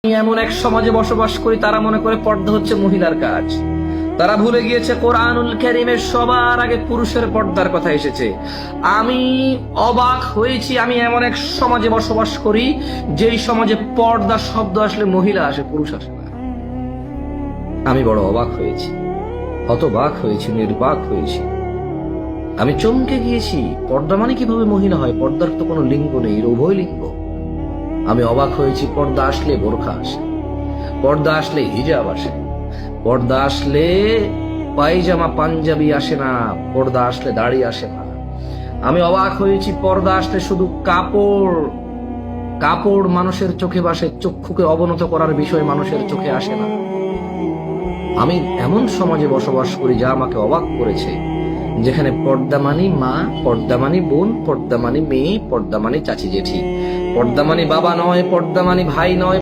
আমি এমন এক সমাজে বসবাস করি, তারা মনে করে পর্দা হচ্ছে মহিলার কাজ। তারা ভুলে গিয়েছে কোরআনুল কারীমের সবার আগে পুরুষের পর্দার কথা এসেছে। আমি অবাক হয়েছি, আমি এমন এক সমাজে বসবাস করি যেই সমাজে পর্দা শব্দ আসলে মহিলা আসে, পুরুষ আসে না। আমি বড় অবাক হয়েছি, হতবাক হয়েছি, নির্বাক হয়েছি। আমি চমকে গিয়েছি, পর্দা মানে কিভাবে মহিলা হয়? পর্দার তো কোনো লিঙ্গ নেই, উভয় লিঙ্গ। আমি অবাক হয়েছি, পর্দা আসলে বোরখা আসে, পর্দা আসলে হিজাব আসে, পর্দা আসলে পায়জামা পাঞ্জাবি আসে না, পর্দা আসলে দাড়ি আসে না। আমি অবাক হয়েছি, পর্দা আসলে শুধু কাপড় কাপড় মানুষের চোখে বাসে, চক্ষুকে অবনত করার বিষয় মানুষের চোখে আসে না। আমি এমন সমাজে বসবাস করি যা আমাকে অবাক করেছে, যেখানে পর্দা মানি মা, পর্দা মানি বোন, পর্দা মানি মেয়ে, পর্দা মানি চাচি জেঠি, পর্দা মানি বাবা নয়, পর্দা মানি ভাই নয়।